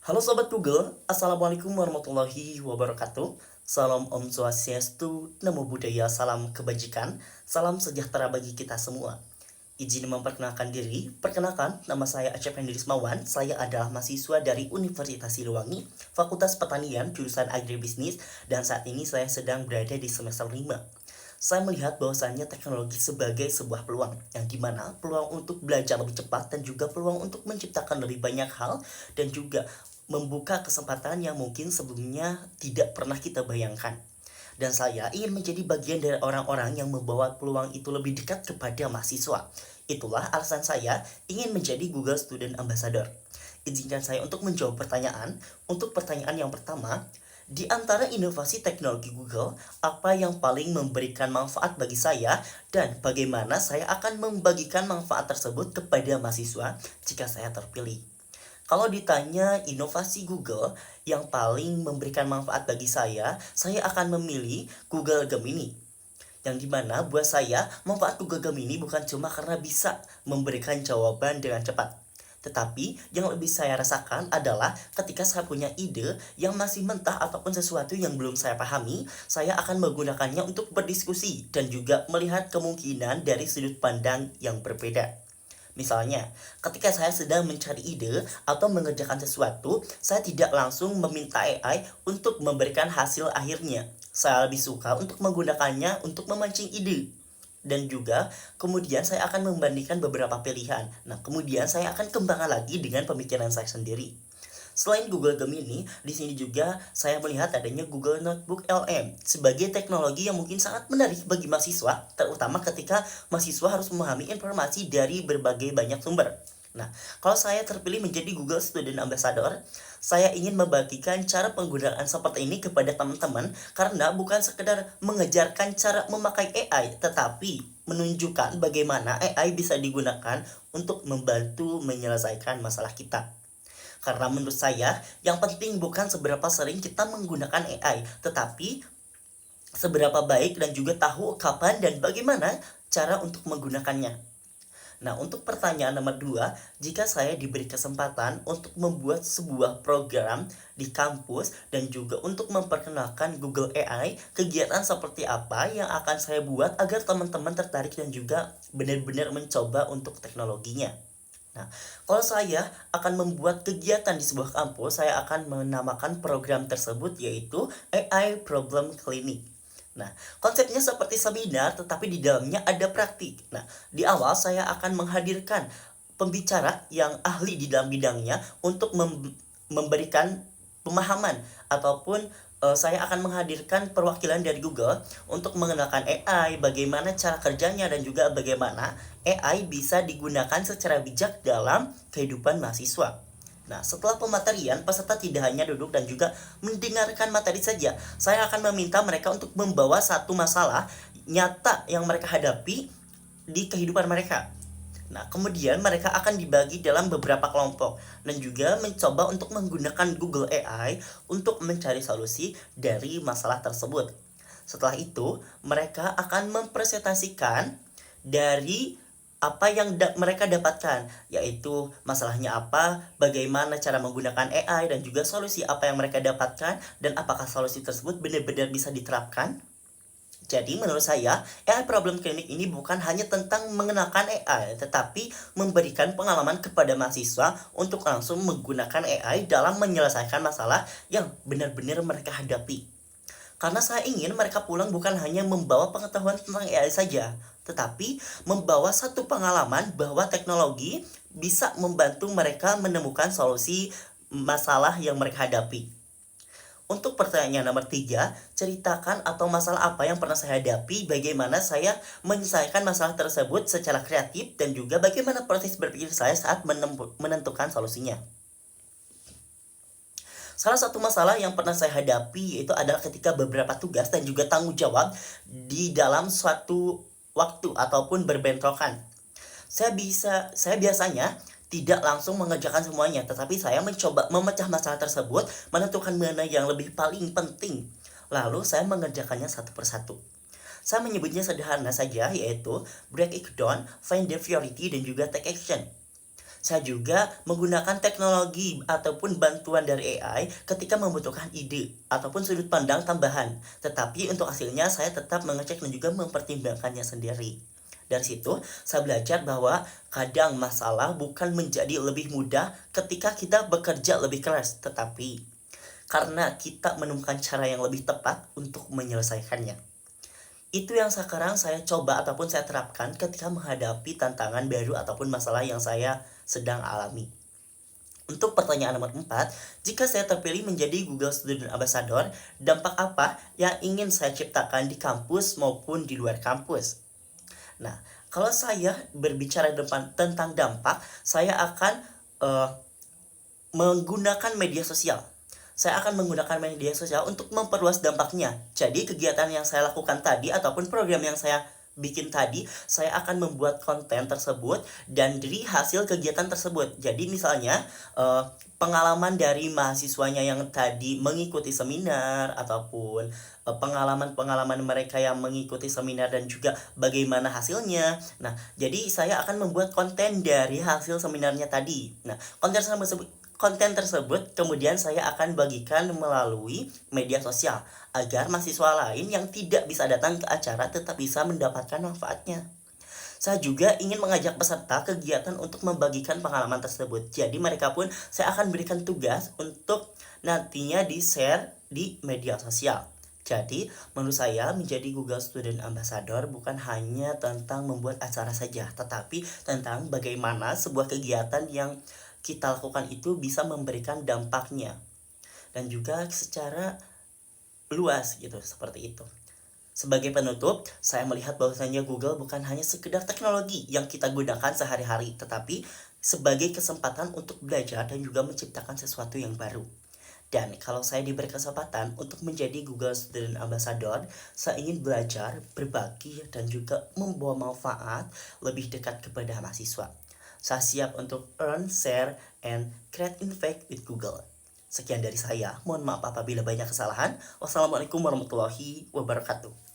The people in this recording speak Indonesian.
Halo Sobat Google, Assalamualaikum warahmatullahi wabarakatuh. Salam Om Swastiastu, Namo Buddhaya, salam kebajikan, salam sejahtera bagi kita semua. Izin memperkenalkan diri, perkenalkan nama saya Acep Hendri Ismawan, saya adalah mahasiswa dari Universitas Siliwangi, Fakultas Pertanian, jurusan Agribisnis, dan saat ini saya sedang berada di semester 5. Saya melihat bahwasannya teknologi sebagai sebuah peluang, yang dimana peluang untuk belajar lebih cepat dan juga peluang untuk menciptakan lebih banyak hal dan juga membuka kesempatan yang mungkin sebelumnya tidak pernah kita bayangkan. Dan saya ingin menjadi bagian dari orang-orang yang membawa peluang itu lebih dekat kepada mahasiswa. Itulah alasan saya ingin menjadi Google Student Ambassador. Izinkan saya untuk menjawab pertanyaan. Untuk pertanyaan yang pertama, di antara inovasi teknologi Google, apa yang paling memberikan manfaat bagi saya dan bagaimana saya akan membagikan manfaat tersebut kepada mahasiswa jika saya terpilih? Kalau ditanya inovasi Google yang paling memberikan manfaat bagi saya akan memilih Google Gemini. Yang dimana buat saya, manfaat Google Gemini bukan cuma karena bisa memberikan jawaban dengan cepat. Tetapi yang lebih saya rasakan adalah ketika saya punya ide yang masih mentah ataupun sesuatu yang belum saya pahami, saya akan menggunakannya untuk berdiskusi dan juga melihat kemungkinan dari sudut pandang yang berbeda. Misalnya, ketika saya sedang mencari ide atau mengerjakan sesuatu, saya tidak langsung meminta AI untuk memberikan hasil akhirnya. Saya lebih suka untuk menggunakannya untuk memancing ide. Dan juga, kemudian saya akan membandingkan beberapa pilihan. Nah, kemudian saya akan kembangkan lagi dengan pemikiran saya sendiri. Selain Google Gemini, di sini juga saya melihat adanya Google Notebook LM sebagai teknologi yang mungkin sangat menarik bagi mahasiswa, terutama ketika mahasiswa harus memahami informasi dari berbagai banyak sumber. Nah, kalau saya terpilih menjadi Google Student Ambassador, saya ingin membagikan cara penggunaan seperti ini kepada teman-teman karena bukan sekedar mengejarkan cara memakai AI, tetapi menunjukkan bagaimana AI bisa digunakan untuk membantu menyelesaikan masalah kita. Karena menurut saya, yang penting bukan seberapa sering kita menggunakan AI, tetapi seberapa baik dan juga tahu kapan dan bagaimana cara untuk menggunakannya. Nah, untuk pertanyaan nomor 2, jika saya diberi kesempatan untuk membuat sebuah program di kampus dan juga untuk memperkenalkan Google AI, kegiatan seperti apa yang akan saya buat agar teman-teman tertarik dan juga benar-benar mencoba untuk teknologinya? Nah, kalau saya akan membuat kegiatan di sebuah kampus, saya akan menamakan program tersebut yaitu AI Problem Clinic. Nah, konsepnya seperti seminar tetapi di dalamnya ada praktik. Nah, di awal saya akan menghadirkan pembicara yang ahli di dalam bidangnya untuk memberikan pemahaman ataupun saya akan menghadirkan perwakilan dari Google untuk mengenalkan AI, bagaimana cara kerjanya dan juga bagaimana AI bisa digunakan secara bijak dalam kehidupan mahasiswa. Nah, setelah pematerian, peserta tidak hanya duduk dan juga mendengarkan materi saja. Saya akan meminta mereka untuk membawa satu masalah nyata yang mereka hadapi di kehidupan mereka. Nah, kemudian mereka akan dibagi dalam beberapa kelompok dan juga mencoba untuk menggunakan Google AI untuk mencari solusi dari masalah tersebut. Setelah itu, mereka akan mempresentasikan dari apa yang mereka dapatkan, yaitu masalahnya apa, bagaimana cara menggunakan AI, dan juga solusi apa yang mereka dapatkan, dan apakah solusi tersebut benar-benar bisa diterapkan. Jadi menurut saya, AI Problem Clinic ini bukan hanya tentang mengenalkan AI, tetapi memberikan pengalaman kepada mahasiswa untuk langsung menggunakan AI dalam menyelesaikan masalah yang benar-benar mereka hadapi. Karena saya ingin mereka pulang bukan hanya membawa pengetahuan tentang AI saja, tetapi membawa satu pengalaman bahwa teknologi bisa membantu mereka menemukan solusi masalah yang mereka hadapi. Untuk pertanyaan nomor 3, ceritakan atau masalah apa yang pernah saya hadapi, bagaimana saya menyelesaikan masalah tersebut secara kreatif, dan juga bagaimana proses berpikir saya saat menentukan solusinya. Salah satu masalah yang pernah saya hadapi itu adalah ketika beberapa tugas dan juga tanggung jawab di dalam suatu waktu ataupun berbentrokan. Saya biasanya tidak langsung mengerjakan semuanya, tetapi saya mencoba memecah masalah tersebut, menentukan mana yang lebih paling penting. Lalu saya mengerjakannya satu persatu. Saya menyebutnya sederhana saja, yaitu break it down, find the priority, dan juga take action. Saya juga menggunakan teknologi ataupun bantuan dari AI ketika membutuhkan ide ataupun sudut pandang tambahan. Tetapi untuk hasilnya saya tetap mengecek dan juga mempertimbangkannya sendiri. Dari situ, saya belajar bahwa kadang masalah bukan menjadi lebih mudah ketika kita bekerja lebih keras, tetapi karena kita menemukan cara yang lebih tepat untuk menyelesaikannya. Itu yang sekarang saya coba ataupun saya terapkan ketika menghadapi tantangan baru ataupun masalah yang saya sedang alami. Untuk pertanyaan nomor 4, jika saya terpilih menjadi Google Student Ambassador, dampak apa yang ingin saya ciptakan di kampus maupun di luar kampus? Nah, kalau saya berbicara tentang dampak, saya akan eh, menggunakan media sosial. Saya akan menggunakan media sosial untuk memperluas dampaknya. Jadi kegiatan yang saya lakukan tadi ataupun program yang saya bikin tadi, saya akan membuat konten tersebut dan dari hasil kegiatan tersebut. Jadi misalnya pengalaman dari mahasiswanya yang tadi mengikuti seminar ataupun pengalaman-pengalaman mereka yang mengikuti seminar dan juga bagaimana hasilnya. Nah, jadi saya akan membuat konten dari hasil seminarnya tadi. Nah, konten tersebut kemudian saya akan bagikan melalui media sosial agar mahasiswa lain yang tidak bisa datang ke acara tetap bisa mendapatkan manfaatnya. Saya juga ingin mengajak peserta kegiatan untuk membagikan pengalaman tersebut. Jadi mereka pun saya akan berikan tugas untuk nantinya di-share di media sosial. Jadi, menurut saya menjadi Google Student Ambassador bukan hanya tentang membuat acara saja, tetapi tentang bagaimana sebuah kegiatan yang kita lakukan itu bisa memberikan dampaknya dan juga secara luas gitu, seperti itu. Sebagai penutup, saya melihat bahwasanya Google bukan hanya sekedar teknologi yang kita gunakan sehari-hari, tetapi sebagai kesempatan untuk belajar dan juga menciptakan sesuatu yang baru. Dan kalau saya diberi kesempatan untuk menjadi Google Student Ambassador, saya ingin belajar, berbagi, dan juga membawa manfaat lebih dekat kepada mahasiswa. Saya siap untuk earn, share, and create impact with Google. Sekian dari saya, mohon maaf apabila banyak kesalahan. Wassalamualaikum warahmatullahi wabarakatuh.